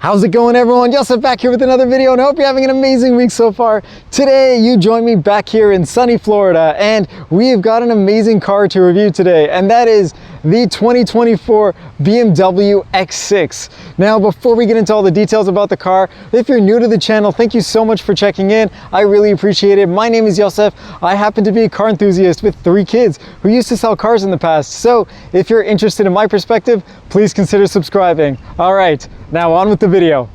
How's it going, everyone? Joseph back here with another video, and I hope you're having an amazing week so far. Today, you join me back here in sunny Florida, and we've got an amazing car to review today, and that is the 2024 BMW X6. Now, before we get into all the details about the car, if you're new to the channel, thank you so much for checking in. I really appreciate it. My name is Joseph. I happen to be a car enthusiast with 3 kids who used to sell cars in the past. So if you're interested in my perspective, please consider subscribing. All right, now on with the video.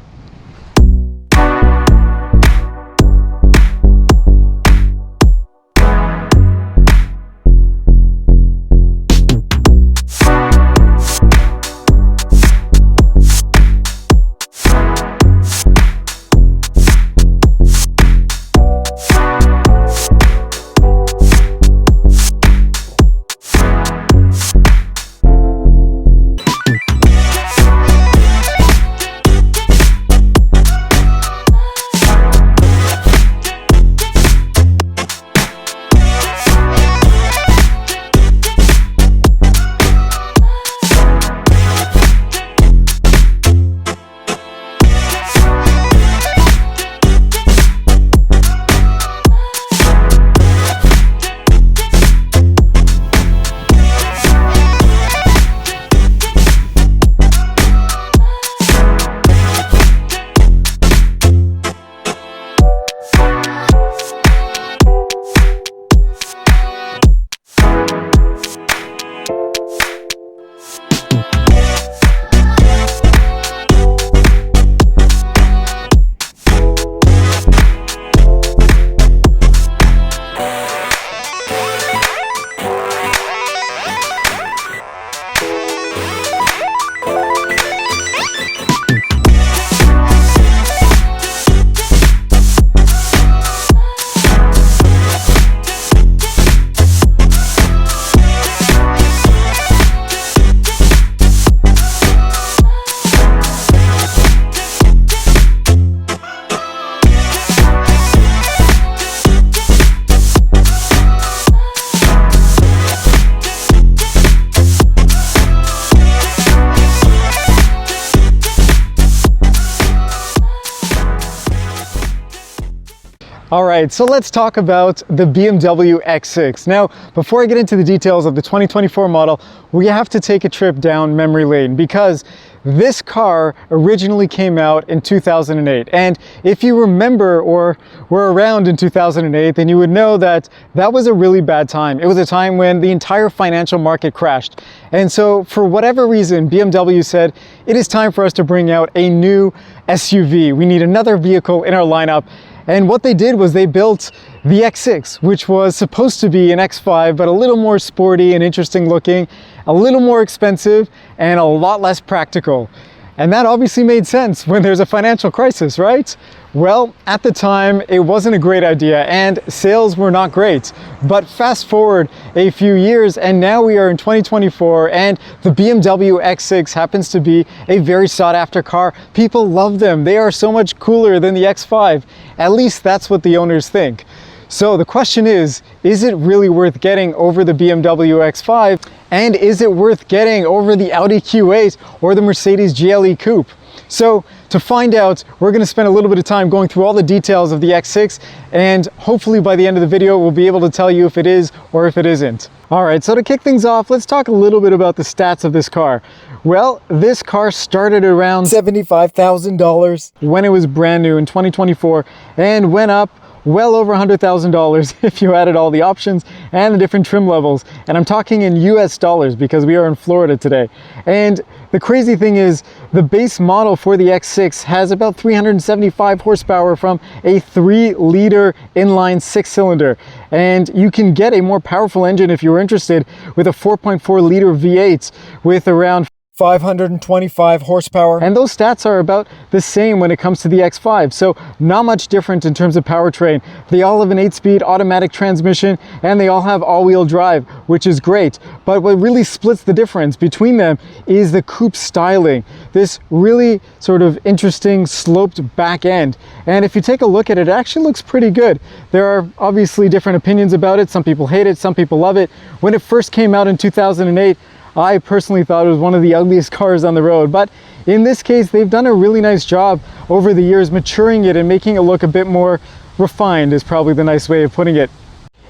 All right, so let's talk about the BMW X6. Now, before I get into the details of the 2024 model, we have to take a trip down memory lane because this car originally came out in 2008. And if you remember or were around in 2008, then you would know that that was a really bad time. It was a time when the entire financial market crashed. And so for whatever reason, BMW said, it is time for us to bring out a new SUV. We need another vehicle in our lineup. And what they did was they built the X6, which was supposed to be an X5, but a little more sporty and interesting looking, a little more expensive, and a lot less practical. And that obviously made sense when there's a financial crisis, right? Well, at the time, it wasn't a great idea and sales were not great. But fast forward a few years and now we are in 2024 and the BMW X6 happens to be a very sought after car. People love them. They are so much cooler than the X5. At least that's what the owners think. So the question is it really worth getting over the BMW X5? And is it worth getting over the Audi Q8 or the Mercedes GLE Coupe? So to find out, we're going to spend a little bit of time going through all the details of the X6, and hopefully by the end of the video, we'll be able to tell you if it is or if it isn't. All right, so to kick things off, let's talk a little bit about the stats of this car. Well, this car started around $75,000 when it was brand new in 2024 and went up well over $100,000 if you added all the options and the different trim levels. And I'm talking in US dollars because we are in Florida today. And the crazy thing is the base model for the X6 has about 375 horsepower from a 3-liter inline 6-cylinder. And you can get a more powerful engine if you're interested with a 4.4-liter V8 with around 525 horsepower. And those stats are about the same when it comes to the X5. So not much different in terms of powertrain. They all have an 8-speed automatic transmission and they all have all-wheel drive, which is great. But what really splits the difference between them is the coupe styling. This really sort of interesting sloped back end. And if you take a look at it, it actually looks pretty good. There are obviously different opinions about it. Some people hate it, some people love it. When it first came out in 2008, I personally thought it was one of the ugliest cars on the road, but in this case, they've done a really nice job over the years maturing it and making it look a bit more refined, is probably the nice way of putting it.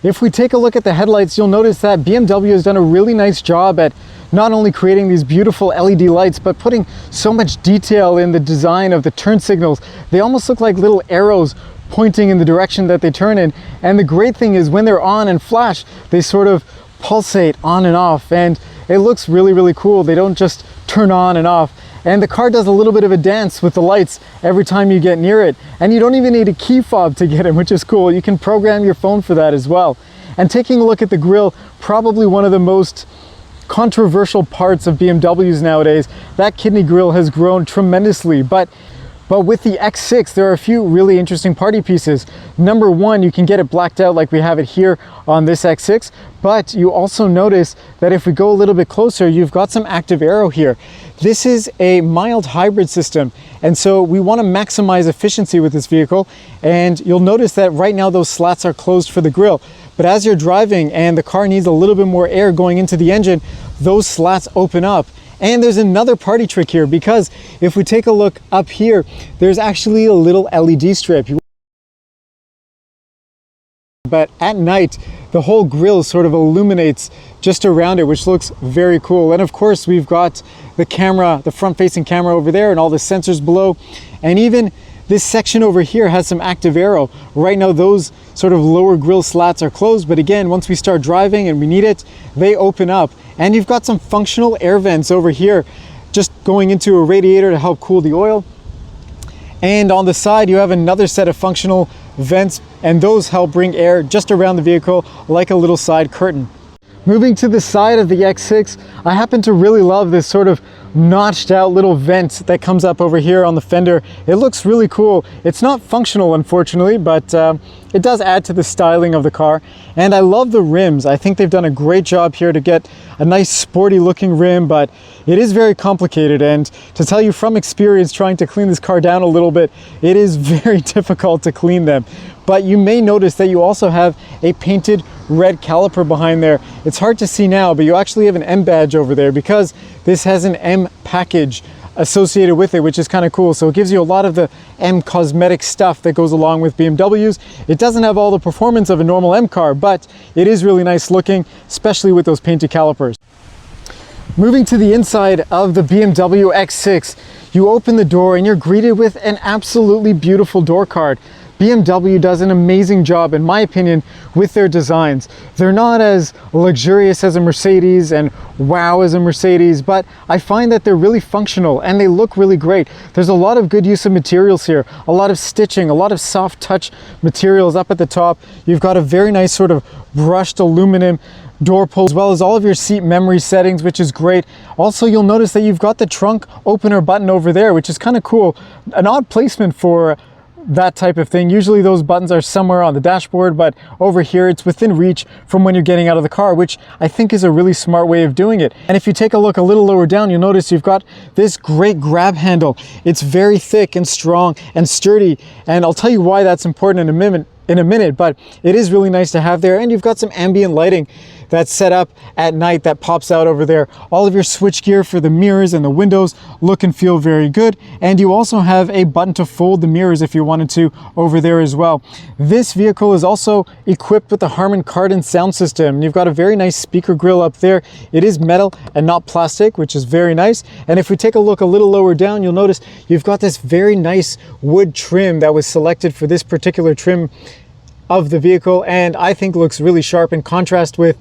If we take a look at the headlights, you'll notice that BMW has done a really nice job at not only creating these beautiful LED lights, but putting so much detail in the design of the turn signals. They almost look like little arrows pointing in the direction that they turn in. And the great thing is when they're on and flash, they sort of pulsate on and off, and it looks really, really cool. They don't just turn on and off. And the car does a little bit of a dance with the lights every time you get near it. And you don't even need a key fob to get in, which is cool. You can program your phone for that as well. And taking a look at the grille, probably one of the most controversial parts of BMWs nowadays. That kidney grille has grown tremendously, but with the X6, there are a few really interesting party pieces. Number one, you can get it blacked out like we have it here on this X6, but you also notice that if we go a little bit closer, you've got some active aero here. This is a mild hybrid system, and so we want to maximize efficiency with this vehicle, and you'll notice that right now those slats are closed for the grille. But as you're driving and the car needs a little bit more air going into the engine, those slats open up. And there's another party trick here, because if we take a look up here, there's actually a little LED strip. But at night, the whole grille sort of illuminates just around it, which looks very cool. And of course, we've got the camera, the front-facing camera over there, and all the sensors below. And even this section over here has some active aero. Right now, those sort of lower grille slats are closed, but again, once we start driving and we need it, they open up. And you've got some functional air vents over here, just going into a radiator to help cool the oil. And on the side, you have another set of functional vents, and those help bring air just around the vehicle like a little side curtain. Moving to the side of the X6, I happen to really love this sort of notched out little vent that comes up over here on the fender. It looks really cool. It's not functional, unfortunately, but it does add to the styling of the car. And I love the rims. I think they've done a great job here to get a nice sporty looking rim, but it is very complicated. And to tell you from experience, trying to clean this car down a little bit, it is very difficult to clean them. But you may notice that you also have a painted red caliper behind there. It's hard to see now, but you actually have an M badge over there because this has an M package associated with it, which is kind of cool. So it gives you a lot of the M cosmetic stuff that goes along with BMWs. It doesn't have all the performance of a normal M car, but it is really nice looking, especially with those painted calipers. Moving to the inside of the BMW X6, you open the door and you're greeted with an absolutely beautiful door card. BMW does an amazing job, in my opinion, with their designs. They're not as luxurious as a Mercedes and wow as a Mercedes, but I find that they're really functional and they look really great. There's a lot of good use of materials here, a lot of stitching, a lot of soft touch materials up at the top. You've got a very nice sort of brushed aluminum door pull, as well as all of your seat memory settings, which is great. Also, you'll notice that you've got the trunk opener button over there, which is kind of cool. An odd placement for that type of thing. Usually those buttons are somewhere on the dashboard, but over here it's within reach from when you're getting out of the car, which I think is a really smart way of doing it. And if you take a look a little lower down, you'll notice you've got this great grab handle. It's very thick and strong and sturdy, and I'll tell you why that's important in a minute, but it is really nice to have there. And you've got some ambient lighting that's set up at night that pops out over there. All of your switchgear for the mirrors and the windows look and feel very good. And you also have a button to fold the mirrors if you wanted to over there as well. This vehicle is also equipped with the Harman Kardon sound system. You've got a very nice speaker grille up there. It is metal and not plastic, which is very nice. And if we take a look a little lower down, you'll notice you've got this very nice wood trim that was selected for this particular trim of the vehicle, and I think looks really sharp in contrast with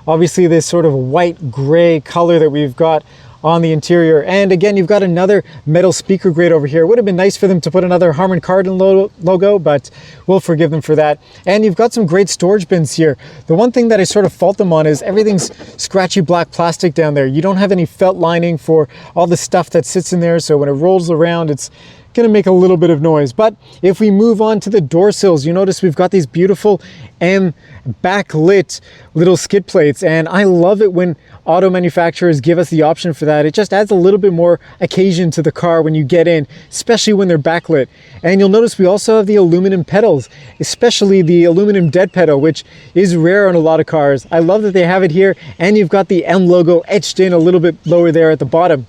obviously this sort of white gray color that we've got on the interior. And again, you've got another metal speaker grate over here. It would have been nice for them to put another Harman Kardon logo, but we'll forgive them for that. And you've got some great storage bins here. The one thing that I sort of fault them on is everything's scratchy black plastic down there. You don't have any felt lining for all the stuff that sits in there, so when it rolls around, it's going to make a little bit of noise. But if we move on to the door sills, you notice we've got these beautiful M backlit little skid plates, and I love it when auto manufacturers give us the option for that. It just adds a little bit more occasion to the car when you get in, especially when they're backlit. And you'll notice we also have the aluminum pedals, especially the aluminum dead pedal, which is rare on a lot of cars. I love that they have it here, and you've got the M logo etched in a little bit lower there at the bottom.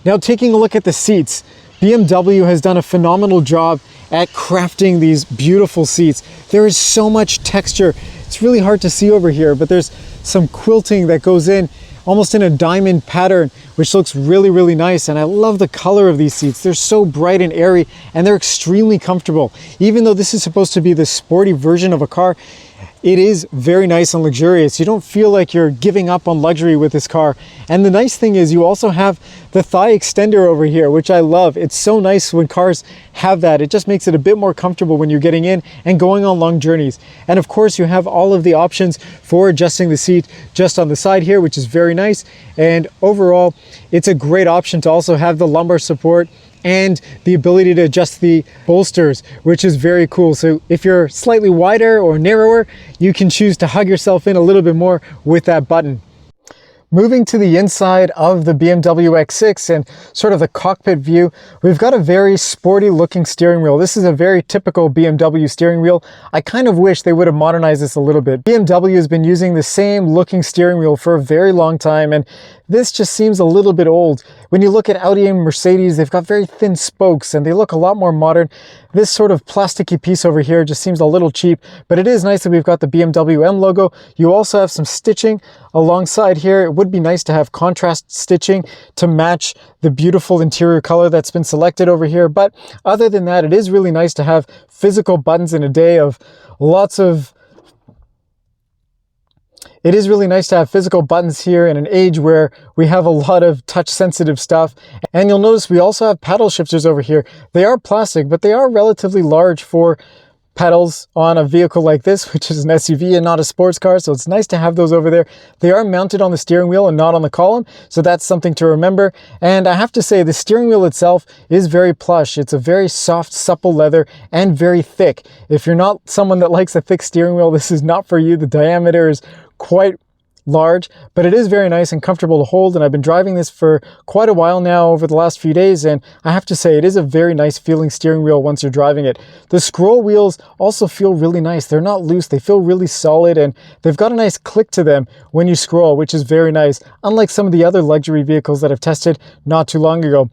Now, taking a look at the seats, BMW has done a phenomenal job at crafting these beautiful seats. There is so much texture. It's really hard to see over here, but there's some quilting that goes in almost in a diamond pattern, which looks really, really nice. And I love the color of these seats. They're so bright and airy, and they're extremely comfortable. Even though this is supposed to be the sporty version of a car, it is very nice and luxurious. You don't feel like you're giving up on luxury with this car. And the nice thing is you also have the thigh extender over here, which I love. It's so nice when cars have that. It just makes it a bit more comfortable when you're getting in and going on long journeys. And of course, you have all of the options for adjusting the seat just on the side here, which is very nice. And overall, it's a great option to also have the lumbar support and the ability to adjust the bolsters, which is very cool. So if you're slightly wider or narrower, you can choose to hug yourself in a little bit more with that button. Moving to the inside of the BMW X6 and sort of the cockpit view, we've got a very sporty looking steering wheel. This is a very typical BMW steering wheel. I kind of wish they would have modernized this a little bit. BMW has been using the same looking steering wheel for a very long time, and this just seems a little bit old. When you look at Audi and Mercedes, they've got very thin spokes and they look a lot more modern. This sort of plasticky piece over here just seems a little cheap, but it is nice that we've got the BMW M logo. You also have some stitching alongside here. It would be nice to have contrast stitching to match the beautiful interior color that's been selected over here. But other than that, it is really nice to have physical buttons in a day of lots of It is really nice to have physical buttons here in an age where we have a lot of touch sensitive stuff. And you'll notice we also have paddle shifters over here. They are plastic, but they are relatively large for pedals on a vehicle like this, which is an SUV and not a sports car. So it's nice to have those over there. They are mounted on the steering wheel and not on the column. So that's something to remember. And I have to say the steering wheel itself is very plush. It's a very soft, supple leather and very thick. If you're not someone that likes a thick steering wheel, this is not for you. The diameter is quite large, but it is very nice and comfortable to hold. And I've been driving this for quite a while now over the last few days, and I have to say it is a very nice feeling steering wheel once you're driving it. The scroll wheels also feel really nice. They're not loose, they feel really solid, and they've got a nice click to them when you scroll, which is very nice, unlike some of the other luxury vehicles that I've tested not too long ago.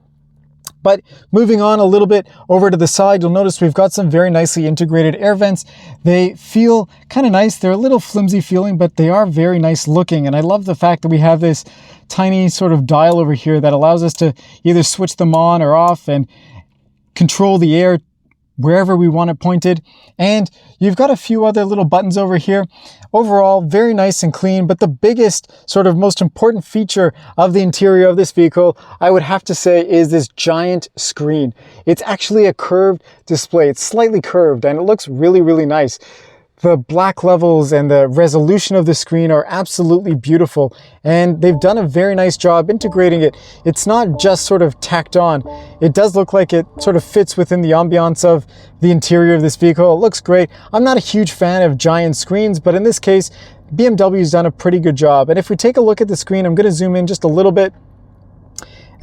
But moving on a little bit over to the side, you'll notice we've got some very nicely integrated air vents. They feel kind of nice. They're a little flimsy feeling, but they are very nice looking. And I love the fact that we have this tiny sort of dial over here that allows us to either switch them on or off and control the air wherever we want it pointed. And you've got a few other little buttons over here. Overall, very nice and clean, but the biggest, sort of most important feature of the interior of this vehicle, I would have to say, is this giant screen. It's actually a curved display. It's slightly curved and it looks really, really nice. The black levels and the resolution of the screen are absolutely beautiful, and they've done a very nice job integrating it. It's not just sort of tacked on. It does look like it sort of fits within the ambiance of the interior of this vehicle. It looks great. I'm not a huge fan of giant screens, but in this case, BMW's done a pretty good job. And if we take a look at the screen, I'm going to zoom in just a little bit.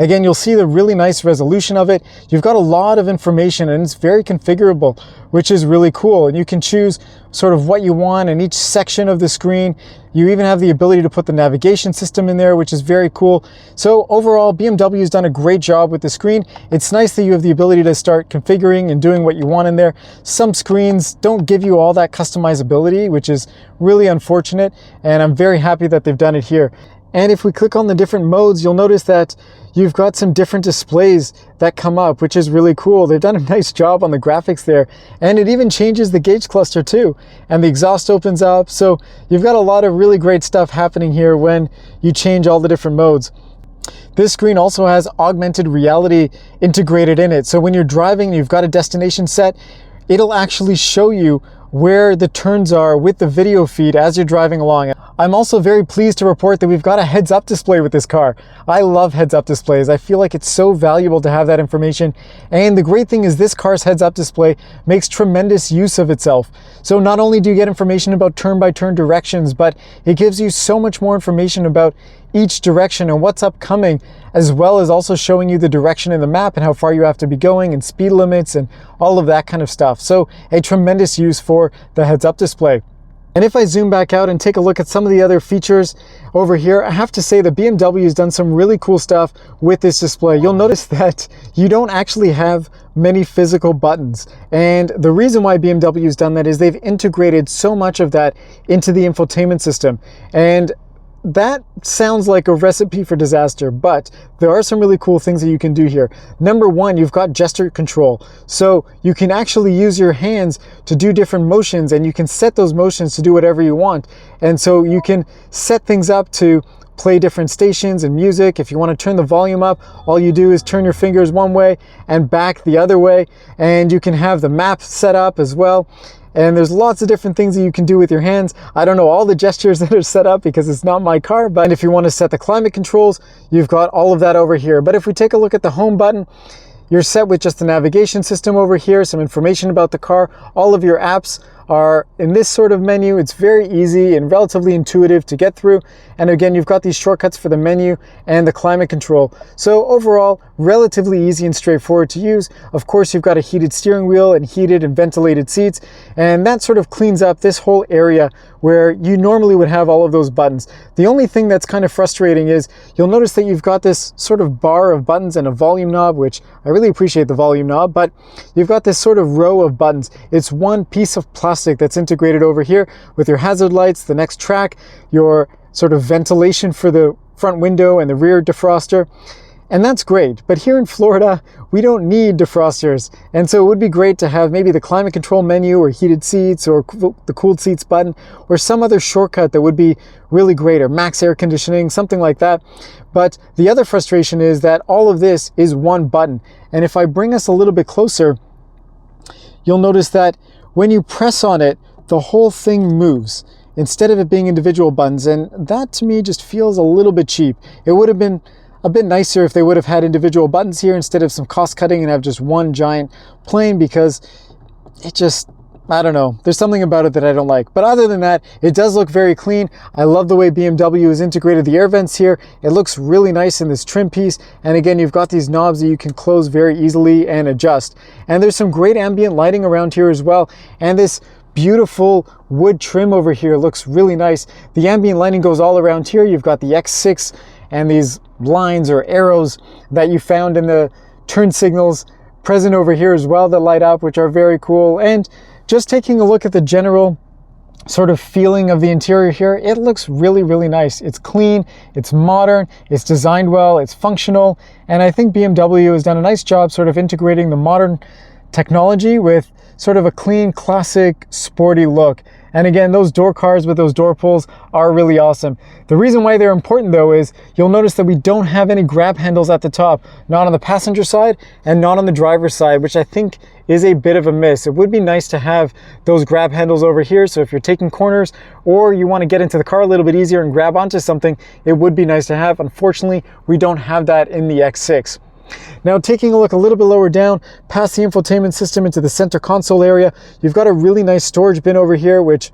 Again, you'll see the really nice resolution of it. You've got a lot of information and it's very configurable, which is really cool. And you can choose sort of what you want in each section of the screen. You even have the ability to put the navigation system in there, which is very cool. So overall, BMW has done a great job with the screen. It's nice that you have the ability to start configuring and doing what you want in there. Some screens don't give you all that customizability, which is really unfortunate. And I'm very happy that they've done it here. And if we click on the different modes, you'll notice that you've got some different displays that come up, which is really cool. They've done a nice job on the graphics there. And it even changes the gauge cluster too. And the exhaust opens up. So you've got a lot of really great stuff happening here when you change all the different modes. This screen also has augmented reality integrated in it. So when you're driving and you've got a destination set, it'll actually show you where the turns are with the video feed as you're driving along. I'm also very pleased to report that we've got a heads-up display with this car. I love heads-up displays. I feel like it's so valuable to have that information. And the great thing is this car's heads-up display makes tremendous use of itself. So not only do you get information about turn-by-turn directions, but it gives you so much more information about each direction and what's upcoming, as well as also showing you the direction in the map and how far you have to be going and speed limits and all of that kind of stuff. So a tremendous use for the heads-up display. And if I zoom back out and take a look at some of the other features over here, I have to say that BMW has done some really cool stuff with this display. You'll notice that you don't actually have many physical buttons. And the reason why BMW has done that is they've integrated so much of that into the infotainment system. And that sounds like a recipe for disaster, but there are some really cool things that you can do here. Number one, you've got gesture control. So you can actually use your hands to do different motions, and you can set those motions to do whatever you want. And so you can set things up to play different stations and music. If you want to turn the volume up, all you do is turn your fingers one way and back the other way. And you can have the map set up as well. And there's lots of different things that you can do with your hands. I don't know all the gestures that are set up because it's not my car, but if you want to set the climate controls, you've got all of that over here. But if we take a look at the home button, you're set with just the navigation system over here, some information about the car. All of your apps are in this sort of menu. It's very easy and relatively intuitive to get through. And again, you've got these shortcuts for the menu and the climate control. So overall, relatively easy and straightforward to use. Of course, you've got a heated steering wheel and heated and ventilated seats. And that sort of cleans up this whole area where you normally would have all of those buttons. The only thing that's kind of frustrating is you'll notice that you've got this sort of bar of buttons and a volume knob, which I really appreciate the volume knob, but you've got this sort of row of buttons. It's one piece of plastic that's integrated over here with your hazard lights, the next track, your sort of ventilation for the front window and the rear defroster. And that's great, but here in Florida, we don't need defrosters. And so it would be great to have maybe the climate control menu or heated seats or the cooled seats button or some other shortcut that would be really great, or max air conditioning, something like that. But the other frustration is that all of this is one button. And if I bring us a little bit closer, you'll notice that when you press on it, the whole thing moves instead of it being individual buttons. And that to me just feels a little bit cheap. It would have been a bit nicer if they would have had individual buttons here instead of some cost cutting and have just one giant plane, because it just, I don't know, there's something about it that I don't like. But other than that, it does look very clean. I love the way BMW has integrated the air vents here. It looks really nice in this trim piece. And again, you've got these knobs that you can close very easily and adjust. And there's some great ambient lighting around here as well. And this beautiful wood trim over here looks really nice. The ambient lighting goes all around here. You've got the X6 and these lines or arrows that you found in the turn signals present over here as well that light up, which are very cool. And just taking a look at the general sort of feeling of the interior here, it looks really, really nice. It's clean, it's modern, it's designed well, it's functional. And I think BMW has done a nice job sort of integrating the modern technology with sort of a clean, classic, sporty look. And again, those door cars with those door pulls are really awesome. The reason why they're important though is you'll notice that we don't have any grab handles at the top, not on the passenger side and not on the driver's side, which I think is a bit of a miss. It would be nice to have those grab handles over here. So if you're taking corners or you want to get into the car a little bit easier and grab onto something, it would be nice to have. Unfortunately, we don't have that in the X6. Now, taking a look a little bit lower down past the infotainment system into the center console area, you've got a really nice storage bin over here, which,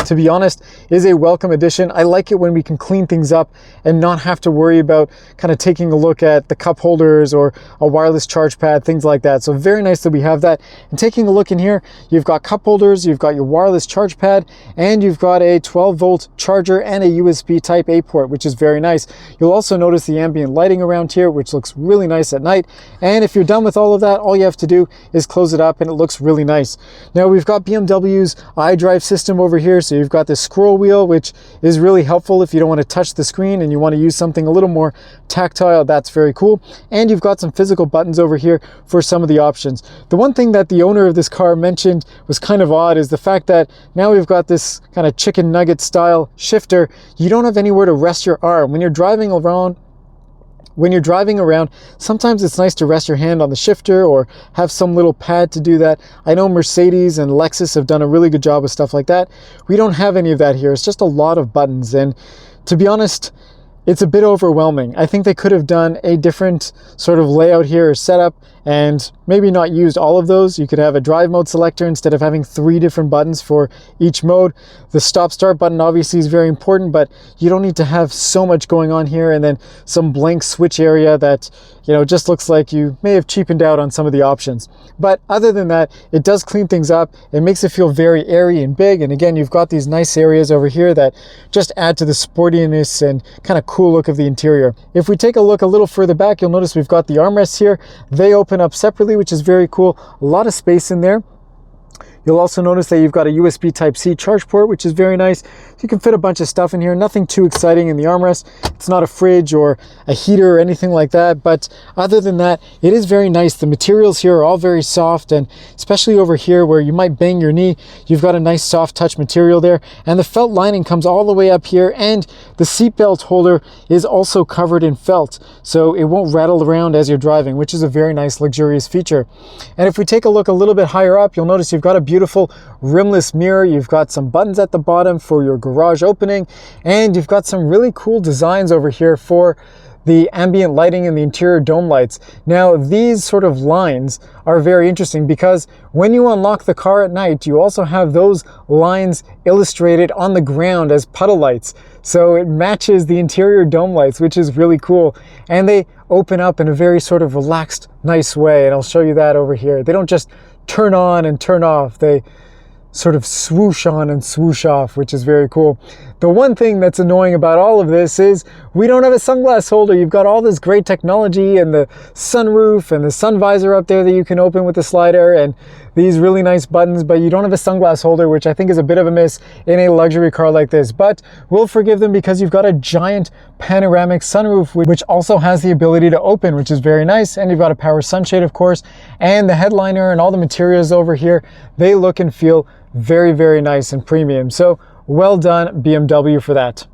to be honest, is a welcome addition. I like it when we can clean things up and not have to worry about kind of taking a look at the cup holders or a wireless charge pad, things like that. So very nice that we have that. And taking a look in here, you've got cup holders, you've got your wireless charge pad, and you've got a 12-volt charger and a USB type A port, which is very nice. You'll also notice the ambient lighting around here, which looks really nice at night. And if you're done with all of that, all you have to do is close it up and it looks really nice. Now we've got BMW's iDrive system over here. So you've got this scroll wheel, which is really helpful if you don't want to touch the screen and you want to use something a little more tactile. That's very cool. And you've got some physical buttons over here for some of the options. The one thing that the owner of this car mentioned was kind of odd is the fact that now we've got this kind of chicken nugget style shifter. You don't have anywhere to rest your arm. When you're driving around, sometimes it's nice to rest your hand on the shifter or have some little pad to do that. I know Mercedes and Lexus have done a really good job with stuff like that. We don't have any of that here. It's just a lot of buttons. And to be honest, it's a bit overwhelming. I think they could have done a different sort of layout here or setup and maybe not used all of those. You could have a drive mode selector instead of having 3 different buttons for each mode. The stop start button obviously is very important, but you don't need to have so much going on here, and then some blank switch area that, you know, just looks like you may have cheapened out on some of the options. But other than that, it does clean things up. It makes it feel very airy and big. And again, you've got these nice areas over here that just add to the sportiness and kind of cool look of the interior. If we take a look a little further back, you'll notice we've got the armrests here. They open up separately, which is very cool. A lot of space in there. You'll also notice that you've got a USB Type-C charge port, which is very nice. You can fit a bunch of stuff in here. Nothing too exciting in the armrest. It's not a fridge or a heater or anything like that. But other than that, it is very nice. The materials here are all very soft, and especially over here where you might bang your knee, you've got a nice soft touch material there. And the felt lining comes all the way up here, and the seatbelt holder is also covered in felt, so it won't rattle around as you're driving, which is a very nice luxurious feature. And if we take a look a little bit higher up, you'll notice you've got a beautiful rimless mirror. You've got some buttons at the bottom for your garage opening, and you've got some really cool designs over here for the ambient lighting and the interior dome lights. Now, these sort of lines are very interesting because when you unlock the car at night, you also have those lines illustrated on the ground as puddle lights. So it matches the interior dome lights, which is really cool. And they open up in a very sort of relaxed, nice way. And I'll show you that over here. They don't just turn on and turn off. They sort of swoosh on and swoosh off, which is very cool. The one thing that's annoying about all of this is we don't have a sunglass holder. You've got all this great technology and the sunroof and the sun visor up there that you can open with the slider and these really nice buttons, but you don't have a sunglass holder, which I think is a bit of a miss in a luxury car like this. But we'll forgive them because you've got a giant panoramic sunroof, which also has the ability to open, which is very nice. And you've got a power sunshade, of course, and the headliner and all the materials over here, they look and feel very, very nice and premium. So well done, BMW, for that.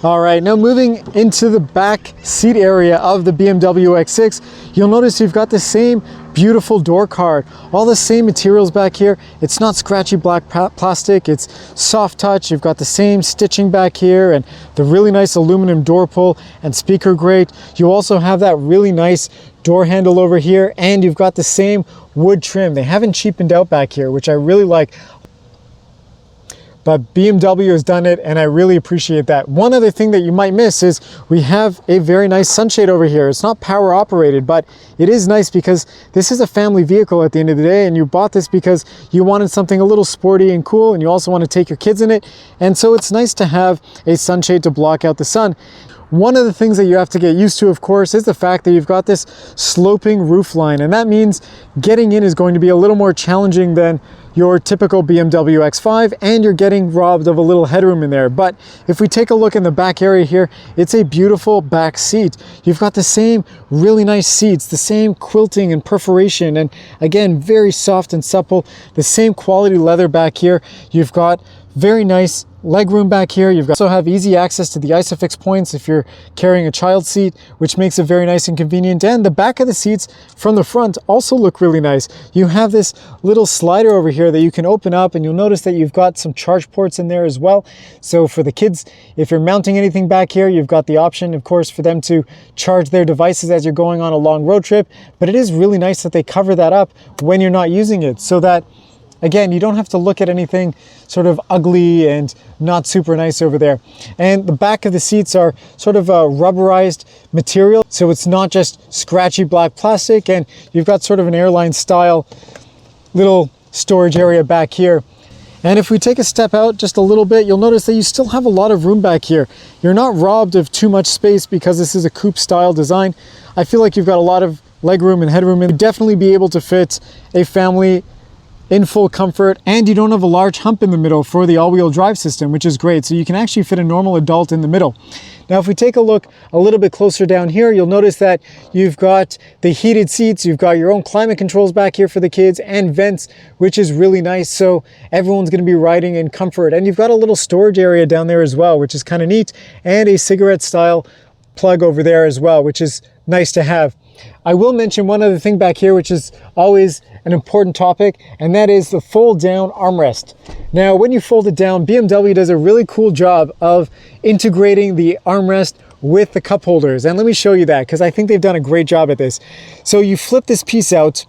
All right, now moving into the back seat area of the BMW X6, you'll notice you've got the same beautiful door card, all the same materials back here. It's not scratchy black plastic, it's soft touch. You've got the same stitching back here and the really nice aluminum door pull and speaker grate. You also have that really nice door handle over here, and you've got the same wood trim. They haven't cheapened out back here, which I really like. But BMW has done it, and I really appreciate that. One other thing that you might miss is we have a very nice sunshade over here. It's not power operated, but it is nice because this is a family vehicle at the end of the day, and you bought this because you wanted something a little sporty and cool, and you also want to take your kids in it. And so it's nice to have a sunshade to block out the sun. One of the things that you have to get used to, of course, is the fact that you've got this sloping roof line, and that means getting in is going to be a little more challenging than your typical BMW X5, and you're getting robbed of a little headroom in there. But if we take a look in the back area here, it's a beautiful back seat. You've got the same really nice seats, the same quilting and perforation, and again, very soft and supple, the same quality leather back here. You've got very nice legroom back here. You've also have easy access to the ISOFIX points if you're carrying a child seat, which makes it very nice and convenient. And the back of the seats from the front also look really nice. You have this little slider over here that you can open up, and you'll notice that you've got some charge ports in there as well. So for the kids, if you're mounting anything back here, you've got the option, of course, for them to charge their devices as you're going on a long road trip. But it is really nice that they cover that up when you're not using it, so that again, you don't have to look at anything sort of ugly and not super nice over there. And the back of the seats are sort of a rubberized material, so it's not just scratchy black plastic, and you've got sort of an airline style little storage area back here. And if we take a step out just a little bit, you'll notice that you still have a lot of room back here. You're not robbed of too much space because this is a coupe style design. I feel like you've got a lot of legroom and headroom, and you'd definitely be able to fit a family in full comfort, and you don't have a large hump in the middle for the all-wheel drive system, which is great. So you can actually fit a normal adult in the middle. Now, if we take a look a little bit closer down here, you'll notice that you've got the heated seats, you've got your own climate controls back here for the kids, and vents, which is really nice. So everyone's going to be riding in comfort. And you've got a little storage area down there as well, which is kind of neat, and a cigarette style plug over there as well, which is nice to have. I will mention one other thing back here, which is always an important topic, and that is the fold down armrest. Now, when you fold it down, BMW does a really cool job of integrating the armrest with the cup holders. And let me show you that, because I think they've done a great job at this. So you flip this piece out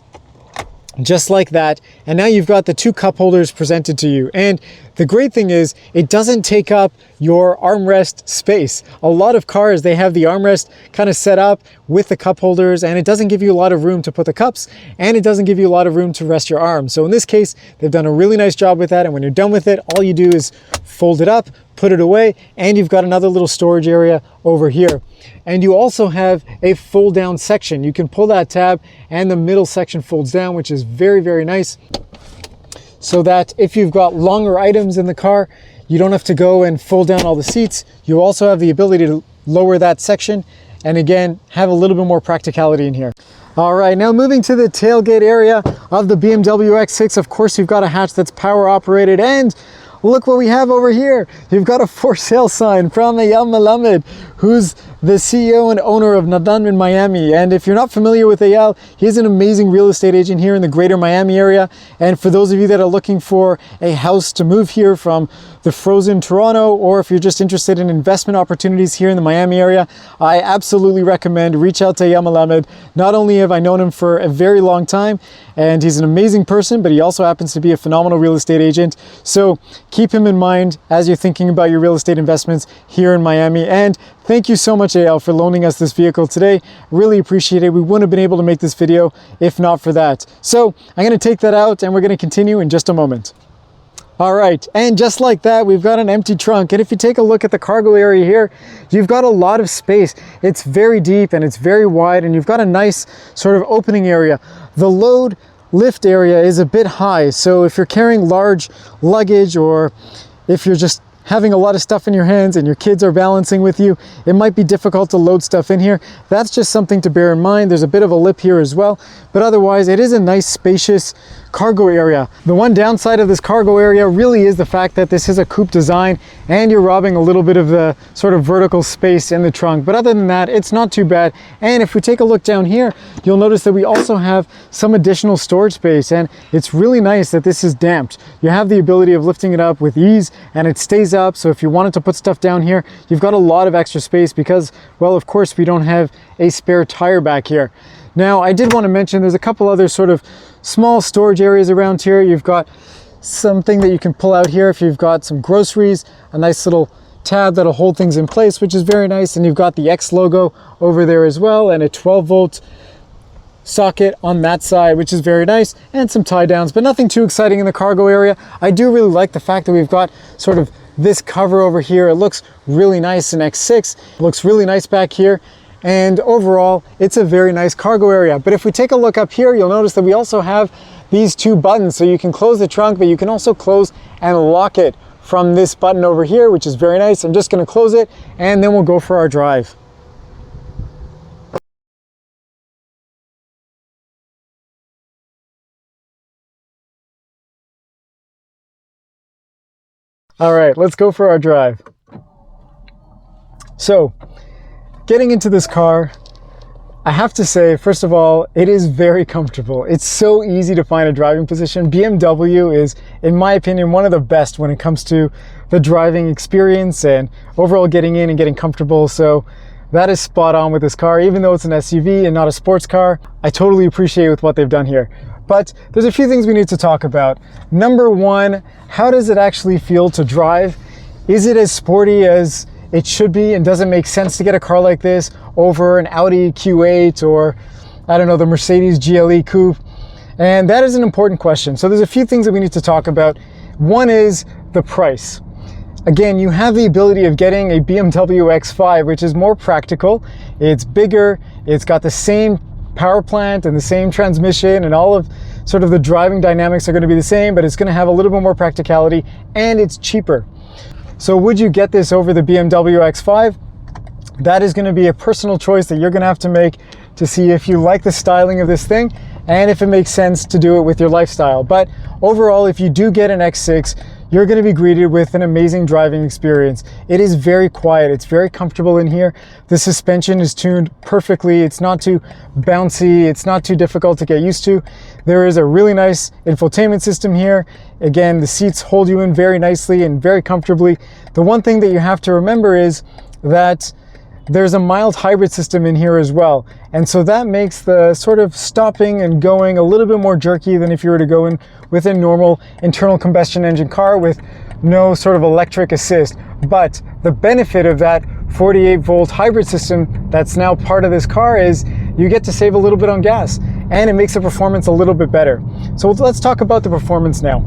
just like that, and now you've got the two cup holders presented to you. And the great thing is it doesn't take up your armrest space. A lot of cars, they have the armrest kind of set up with the cup holders, and it doesn't give you a lot of room to put the cups, and it doesn't give you a lot of room to rest your arms. So in this case, they've done a really nice job with that, and when you're done with it, all you do is fold it up, put it away, and you've got another little storage area over here. And you also have a fold down section. You can pull that tab and the middle section folds down, which is very, very nice. So that if you've got longer items in the car, you don't have to go and fold down all the seats. You also have the ability to lower that section and again, have a little bit more practicality in here. All right, now moving to the tailgate area of the BMW X6. Of course, you've got a hatch that's power operated, and look what we have over here. You've got a for sale sign from Eyal Melamed, who's the CEO and owner of Nadan in Miami. And if you're not familiar with Eyal, he's an amazing real estate agent here in the greater Miami area. And for those of you that are looking for a house to move here from the frozen Toronto, or if you're just interested in investment opportunities here in the Miami area, I absolutely recommend reach out to Eyal Melamed. Not only have I known him for a very long time, and he's an amazing person, but he also happens to be a phenomenal real estate agent. So keep him in mind as you're thinking about your real estate investments here in Miami. And thank you so much, Eyal, for loaning us this vehicle today. Really appreciate it. We wouldn't have been able to make this video if not for that. So I'm going to take that out and we're going to continue in just a moment. All right, and just like that, we've got an empty trunk. And if you take a look at the cargo area here, you've got a lot of space. It's very deep and it's very wide, and you've got a nice sort of opening area. The load lift area is a bit high, so if you're carrying large luggage, or if you're just having a lot of stuff in your hands and your kids are balancing with you, it might be difficult to load stuff in here. That's just something to bear in mind. There's a bit of a lip here as well, but otherwise it is a nice spacious cargo area. The one downside of this cargo area really is the fact that this is a coupe design and you're robbing a little bit of the sort of vertical space in the trunk. But other than that, it's not too bad. And if we take a look down here, you'll notice that we also have some additional storage space, and it's really nice that this is damped. You have the ability of lifting it up with ease and it stays up. So if you wanted to put stuff down here, you've got a lot of extra space because, well, of course, we don't have a spare tire back here. Now, I did want to mention there's a couple other sort of small storage areas around here. You've got something that you can pull out here if you've got some groceries, a nice little tab that'll hold things in place, which is very nice. And you've got the X logo over there as well, and a 12-volt socket on that side, which is very nice, and some tie downs, but nothing too exciting in the cargo area. I do really like the fact that we've got sort of this cover over here. It looks really nice in X6. It looks really nice back here. And overall, it's a very nice cargo area. But if we take a look up here, you'll notice that we also have these two buttons. So you can close the trunk, but you can also close and lock it from this button over here, which is very nice. I'm just gonna close it and then we'll go for our drive. All right, let's go for our drive. So, getting into this car, I have to say, first of all, it is very comfortable. It's so easy to find a driving position. BMW is, in my opinion, one of the best when it comes to the driving experience and overall getting in and getting comfortable. So that is spot on with this car. Even though it's an SUV and not a sports car, I totally appreciate with what they've done here. But there's a few things we need to talk about. Number one, how does it actually feel to drive? Is it as sporty as it should be, and does it make sense to get a car like this over an Audi Q8 or, I don't know, the Mercedes GLE Coupe? And that is an important question. So there's a few things that we need to talk about. One is the price. Again, you have the ability of getting a BMW X5, which is more practical. It's bigger, it's got the same power plant and the same transmission, and all of sort of the driving dynamics are going to be the same, but it's going to have a little bit more practicality, and it's cheaper. So would you get this over the BMW X5? That is going to be a personal choice that you're going to have to make to see if you like the styling of this thing and if it makes sense to do it with your lifestyle. But overall, if you do get an X6, you're going to be greeted with an amazing driving experience. It is very quiet. It's very comfortable in here. The suspension is tuned perfectly. It's not too bouncy. It's not too difficult to get used to. There is a really nice infotainment system here. Again, the seats hold you in very nicely and very comfortably. The one thing that you have to remember is that there's a mild hybrid system in here as well. And so that makes the sort of stopping and going a little bit more jerky than if you were to go in with a normal internal combustion engine car with no sort of electric assist. But the benefit of that 48-volt hybrid system that's now part of this car is you get to save a little bit on gas, and it makes the performance a little bit better. So let's talk about the performance now.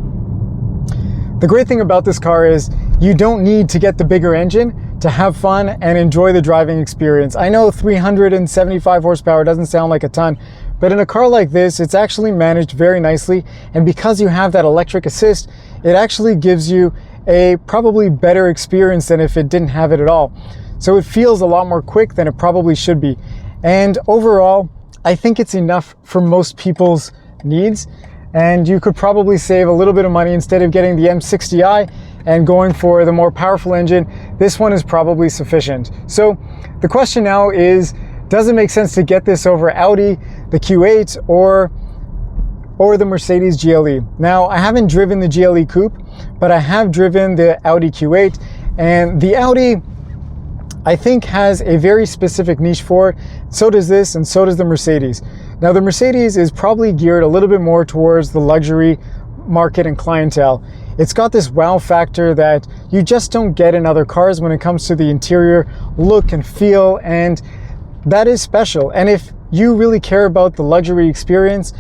The great thing about this car is you don't need to get the bigger engine to have fun and enjoy the driving experience. I know 375 horsepower doesn't sound like a ton, but in a car like this, it's actually managed very nicely. And because you have that electric assist, it actually gives you a probably better experience than if it didn't have it at all. So it feels a lot more quick than it probably should be. And overall, I think it's enough for most people's needs. And you could probably save a little bit of money instead of getting the M60i and going for the more powerful engine. This one is probably sufficient. So the question now is, does it make sense to get this over Audi, the Q8, or the Mercedes GLE? Now, I haven't driven the GLE Coupe, but I have driven the Audi Q8, and the Audi, I think, has a very specific niche for it. So does this, and so does the Mercedes. Now, the Mercedes is probably geared a little bit more towards the luxury market and clientele. It's got this wow factor that you just don't get in other cars when it comes to the interior look and feel, and that is special. And if you really care about the luxury experience,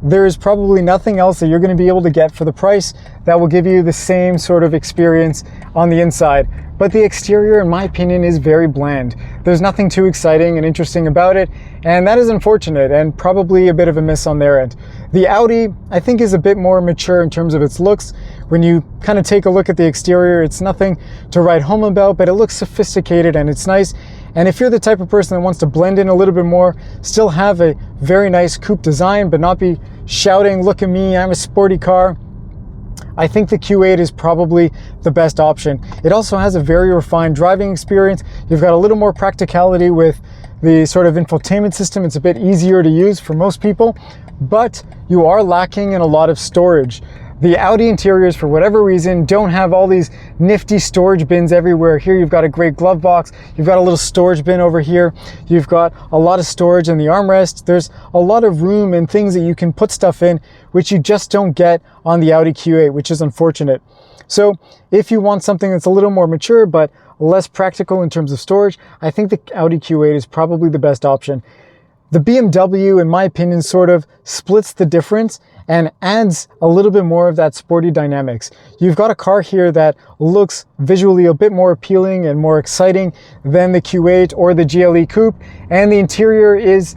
there is probably nothing else that you're going to be able to get for the price that will give you the same sort of experience on the inside. But the exterior, in my opinion, is very bland. There's nothing too exciting and interesting about it, and that is unfortunate and probably a bit of a miss on their end. The Audi, I think, is a bit more mature in terms of its looks. When you kind of take a look at the exterior, it's nothing to write home about, but it looks sophisticated and it's nice. And if you're the type of person that wants to blend in a little bit more, still have a very nice coupe design, but not be shouting, "Look at me, I'm a sporty car," I think the Q8 is probably the best option. It also has a very refined driving experience. You've got a little more practicality with the sort of infotainment system. It's a bit easier to use for most people, but you are lacking in a lot of storage. The Audi interiors, for whatever reason, don't have all these nifty storage bins everywhere. Here you've got a great glove box. You've got a little storage bin over here. You've got a lot of storage in the armrest. There's a lot of room and things that you can put stuff in, which you just don't get on the Audi Q8, which is unfortunate. So if you want something that's a little more mature, but less practical in terms of storage, I think the Audi Q8 is probably the best option. The BMW, in my opinion, sort of splits the difference and adds a little bit more of that sporty dynamics. You've got a car here that looks visually a bit more appealing and more exciting than the Q8 or the GLE Coupe, and the interior is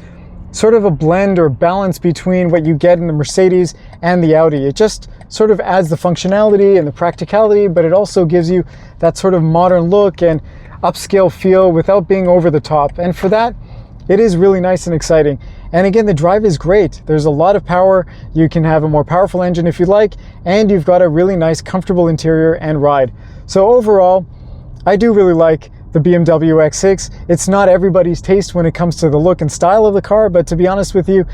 sort of a blend or balance between what you get in the Mercedes and the Audi. It just sort of adds the functionality and the practicality, but it also gives you that sort of modern look and upscale feel without being over the top. And for that, it is really nice and exciting. And again, the drive is great. There's a lot of power. You can have a more powerful engine if you like, and you've got a really nice, comfortable interior and ride. So overall, I do really like the BMW X6. It's not everybody's taste when it comes to the look and style of the car, but to be honest with you,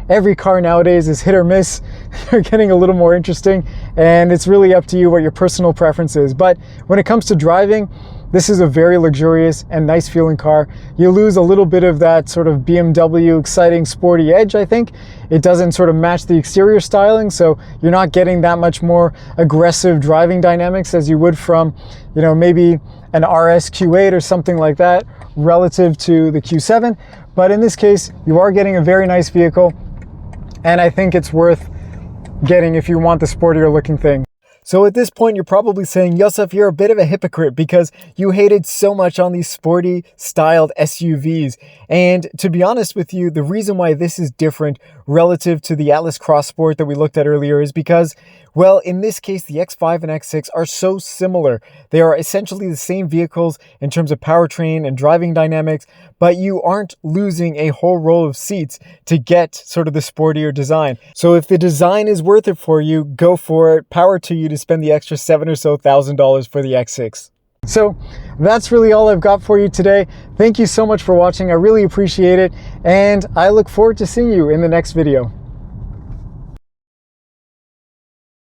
every car nowadays is hit or miss. They're getting a little more interesting, and it's really up to you what your personal preference is. But when it comes to driving, this is a very luxurious and nice feeling car. You lose a little bit of that sort of BMW exciting sporty edge, I think. It doesn't sort of match the exterior styling, so you're not getting that much more aggressive driving dynamics as you would from, you know, maybe an RS Q8 or something like that relative to the Q7. But in this case, you are getting a very nice vehicle, and I think it's worth getting if you want the sportier looking thing. So at this point, you're probably saying, Yosef, you're a bit of a hypocrite because you hated so much on these sporty styled SUVs. And to be honest with you, the reason why this is different relative to the Atlas Cross Sport that we looked at earlier is because, well, in this case, the X5 and X6 are so similar. They are essentially the same vehicles in terms of powertrain and driving dynamics, but you aren't losing a whole row of seats to get sort of the sportier design. So if the design is worth it for you, go for it. Power to you to spend the extra $7,000 or so for the X6. So that's really all I've got for you today. Thank you so much for watching. I really appreciate it, and I look forward to seeing you in the next video.